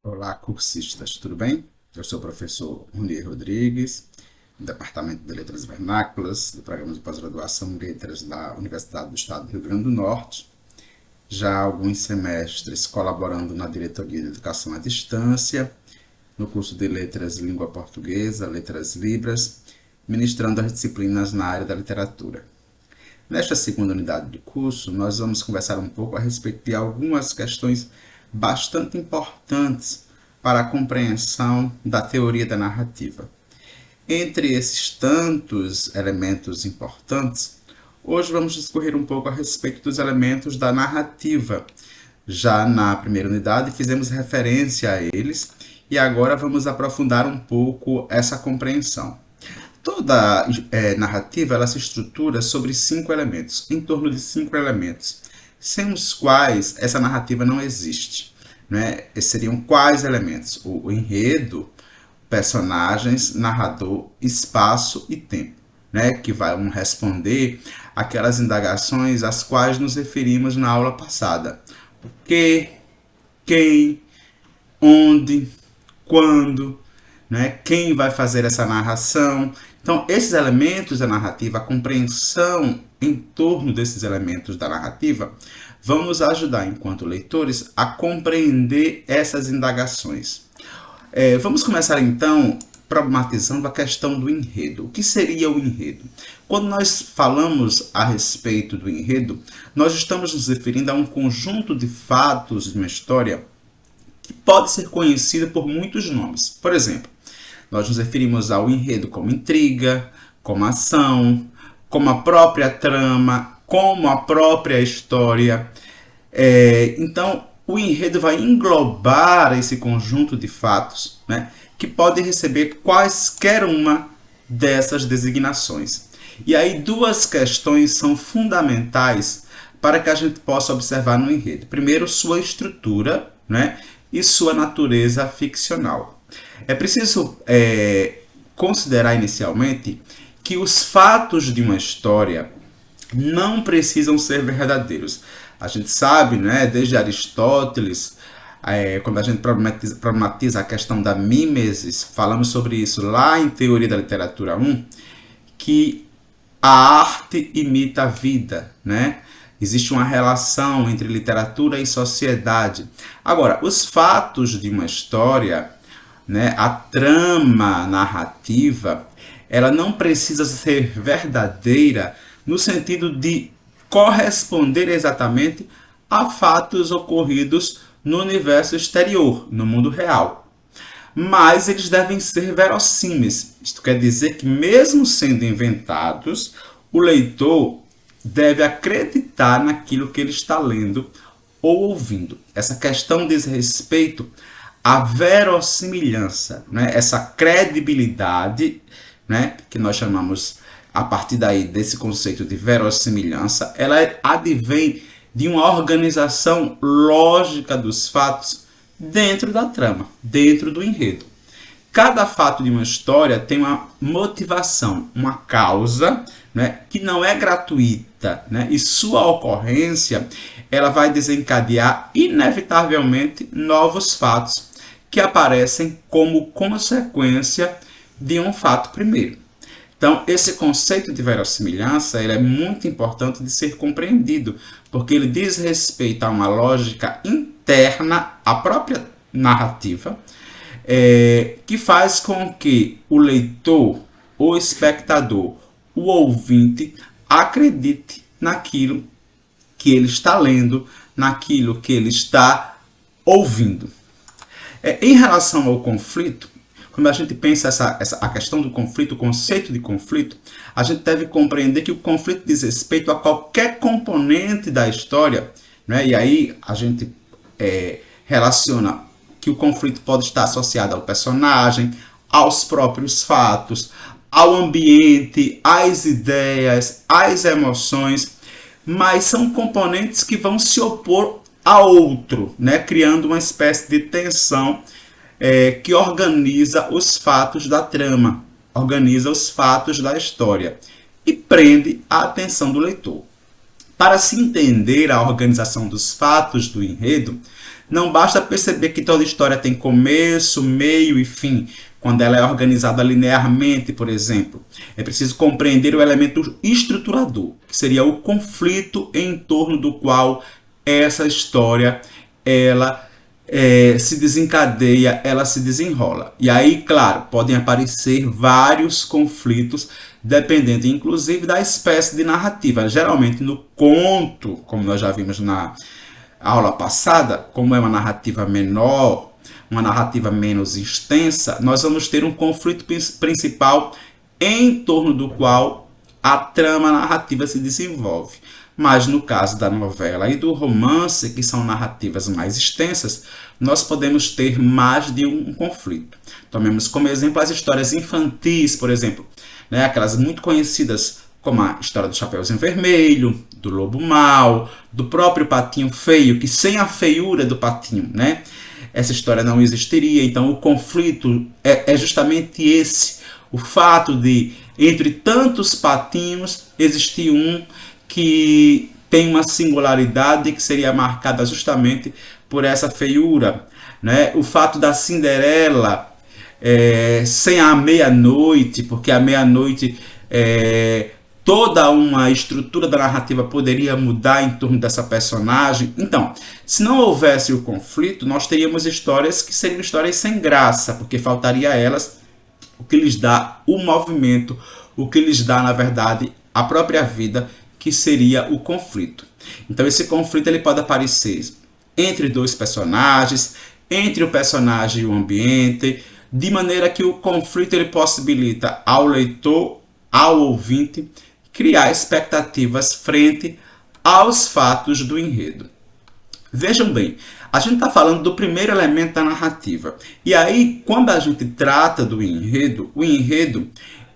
Olá, cursistas, tudo bem? Eu sou o professor Ronier Rodrigues, do Departamento de Letras Vernáculas, do Programa de Pós-Graduação em Letras da Universidade do Estado do Rio Grande do Norte. Já há alguns semestres colaborando na Diretoria de Educação à Distância, no curso de Letras Língua Portuguesa, Letras Libras, ministrando as disciplinas na área da literatura. Nesta segunda unidade do curso, nós vamos conversar um pouco a respeito de algumas questões bastante importantes para a compreensão da teoria da narrativa. Entre esses tantos elementos importantes, hoje vamos discorrer um pouco a respeito dos elementos da narrativa. Já na primeira unidade fizemos referência a eles e agora vamos aprofundar um pouco essa compreensão. Toda narrativa ela se estrutura sobre 5 elementos, em torno de 5 elementos, sem os quais essa narrativa não existe. Né? Esses seriam quais elementos? O enredo, personagens, narrador, espaço e tempo, né? Que vão responder aquelas indagações às quais nos referimos na aula passada. O que, quem, onde, quando, né? Quem vai fazer essa narração. Então, esses elementos da narrativa, a compreensão em torno desses elementos da narrativa, vão nos ajudar, enquanto leitores, a compreender essas indagações. Vamos começar, então, problematizando a questão do enredo. O que seria o enredo? Quando nós falamos a respeito do enredo, nós estamos nos referindo a um conjunto de fatos de uma história que pode ser conhecida por muitos nomes. Por exemplo, nós nos referimos ao enredo como intriga, como ação, como a própria trama, como a própria história. Então, o enredo vai englobar esse conjunto de fatos, né, que pode receber quaisquer uma dessas designações. E aí, duas questões são fundamentais para que a gente possa observar no enredo. Primeiro, sua estrutura, né, e sua natureza ficcional. É preciso considerar inicialmente que os fatos de uma história não precisam ser verdadeiros. A gente sabe, né, desde Aristóteles, quando a gente problematiza a questão da mimesis, falamos sobre isso lá em Teoria da Literatura 1, que a arte imita a vida, né? Existe uma relação entre literatura e sociedade. Agora, os fatos de uma história, né, a trama narrativa, ela não precisa ser verdadeira no sentido de corresponder exatamente a fatos ocorridos no universo exterior, no mundo real. Mas eles devem ser verossímeis. Isto quer dizer que, mesmo sendo inventados, o leitor deve acreditar naquilo que ele está lendo ou ouvindo. Essa questão diz respeito à verossimilhança, né? Essa credibilidade, né, que nós chamamos a partir daí desse conceito de verossimilhança, ela advém de uma organização lógica dos fatos dentro da trama, dentro do enredo. Cada fato de uma história tem uma motivação, uma causa, né, que não é gratuita, né, e sua ocorrência ela vai desencadear inevitavelmente novos fatos que aparecem como consequência de um fato primeiro. Então, esse conceito de verossimilhança ele é muito importante de ser compreendido, porque ele diz respeito a uma lógica interna à própria narrativa, que faz com que o leitor, o espectador, o ouvinte acredite naquilo que ele está lendo, naquilo que ele está ouvindo. Em relação ao conflito, quando a gente pensa a questão do conflito, o conceito de conflito, a gente deve compreender que o conflito diz respeito a qualquer componente da história, né? E aí a gente relaciona que o conflito pode estar associado ao personagem, aos próprios fatos, ao ambiente, às ideias, às emoções, mas são componentes que vão se opor a outro, né? Criando uma espécie de tensão que organiza os fatos da trama, organiza os fatos da história e prende a atenção do leitor. Para se entender a organização dos fatos do enredo, não basta perceber que toda história tem começo, meio e fim, quando ela é organizada linearmente, por exemplo. É preciso compreender o elemento estruturador, que seria o conflito em torno do qual essa história ela se desencadeia, ela se desenrola. E aí, claro, podem aparecer vários conflitos, dependendo inclusive da espécie de narrativa. Geralmente no conto, como nós já vimos na aula passada, como é uma narrativa menor, uma narrativa menos extensa, nós vamos ter um conflito principal em torno do qual a trama narrativa se desenvolve. Mas no caso da novela e do romance, que são narrativas mais extensas, nós podemos ter mais de um conflito. Tomemos como exemplo as histórias infantis, por exemplo, né, aquelas muito conhecidas como a história do Chapeuzinho Vermelho, do Lobo Mau, do próprio Patinho Feio, que sem a feiura do patinho, né, essa história não existiria. Então o conflito é justamente esse, o fato de, entre tantos patinhos, existir um que tem uma singularidade que seria marcada justamente por essa feiura, né? O fato da Cinderela sem a meia-noite, porque a meia-noite toda uma estrutura da narrativa poderia mudar em torno dessa personagem. Então, se não houvesse o conflito, nós teríamos histórias que seriam histórias sem graça, porque faltaria a elas o que lhes dá o movimento, o que lhes dá, na verdade, a própria vida, que seria o conflito. Então esse conflito ele pode aparecer entre dois personagens, entre o personagem e o ambiente, de maneira que o conflito ele possibilita ao leitor, ao ouvinte, criar expectativas frente aos fatos do enredo. Vejam bem, a gente está falando do primeiro elemento da narrativa. E aí, quando a gente trata do enredo, o enredo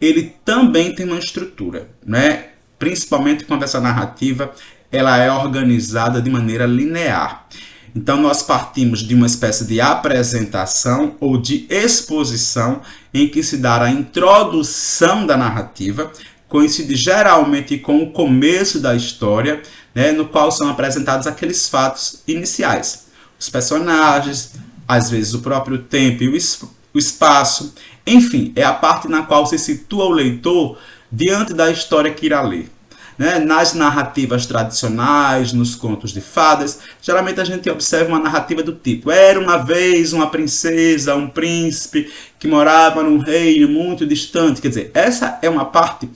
ele também tem uma estrutura, né? Principalmente quando essa narrativa ela é organizada de maneira linear. Então nós partimos de uma espécie de apresentação ou de exposição em que se dá a introdução da narrativa, coincide geralmente com o começo da história, né, no qual são apresentados aqueles fatos iniciais. Os personagens, às vezes o próprio tempo e o espaço, enfim, é a parte na qual se situa o leitor diante da história que irá ler. Né? Nas narrativas tradicionais, nos contos de fadas, geralmente a gente observa uma narrativa do tipo: era uma vez uma princesa, um príncipe que morava num reino muito distante. Quer dizer, essa é uma parte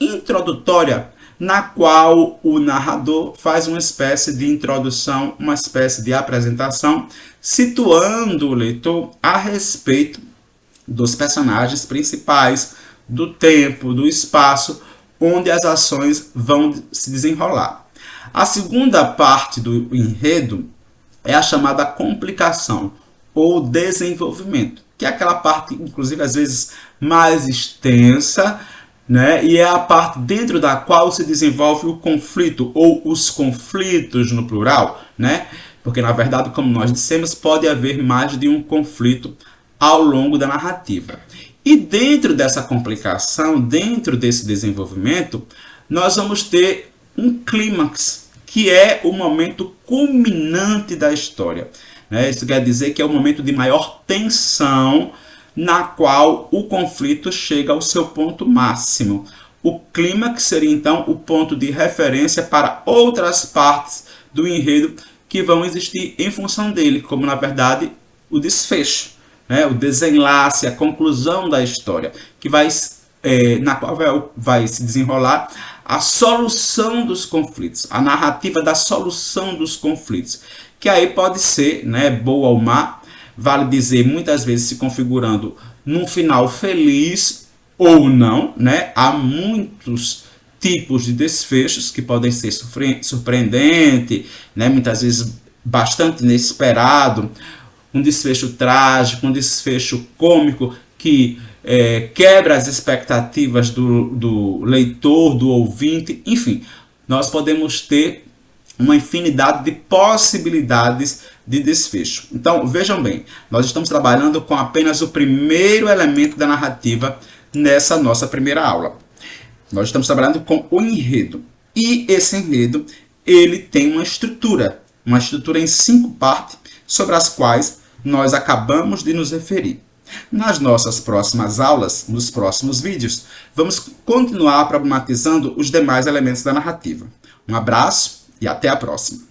introdutória na qual o narrador faz uma espécie de introdução, uma espécie de apresentação, situando o leitor a respeito dos personagens principais, do tempo, do espaço, onde as ações vão se desenrolar. A segunda parte do enredo é a chamada complicação ou desenvolvimento, que é aquela parte, inclusive, às vezes mais extensa, né? E é a parte dentro da qual se desenvolve o conflito, ou os conflitos no plural, né? Porque, na verdade, como nós dissemos, pode haver mais de um conflito ao longo da narrativa. E dentro dessa complicação, dentro desse desenvolvimento, nós vamos ter um clímax, que é o momento culminante da história. Isso quer dizer que é o momento de maior tensão, na qual o conflito chega ao seu ponto máximo. O clímax seria, então, o ponto de referência para outras partes do enredo que vão existir em função dele, como, na verdade, o desfecho. O desenlace, a conclusão da história, que na qual vai se desenrolar a solução dos conflitos, a narrativa da solução dos conflitos, que aí pode ser, boa ou má, vale dizer, muitas vezes se configurando num final feliz ou não, Há muitos tipos de desfechos que podem ser surpreendente, muitas vezes bastante inesperado, um desfecho trágico, um desfecho cômico que quebra as expectativas do leitor, do ouvinte, enfim, nós podemos ter uma infinidade de possibilidades de desfecho. Então, vejam bem, nós estamos trabalhando com apenas o primeiro elemento da narrativa nessa nossa primeira aula. Nós estamos trabalhando com o enredo. E esse enredo, ele tem uma estrutura em 5 partes, sobre as quais nós acabamos de nos referir. Nas nossas próximas aulas, nos próximos vídeos, vamos continuar problematizando os demais elementos da narrativa. Um abraço e até a próxima!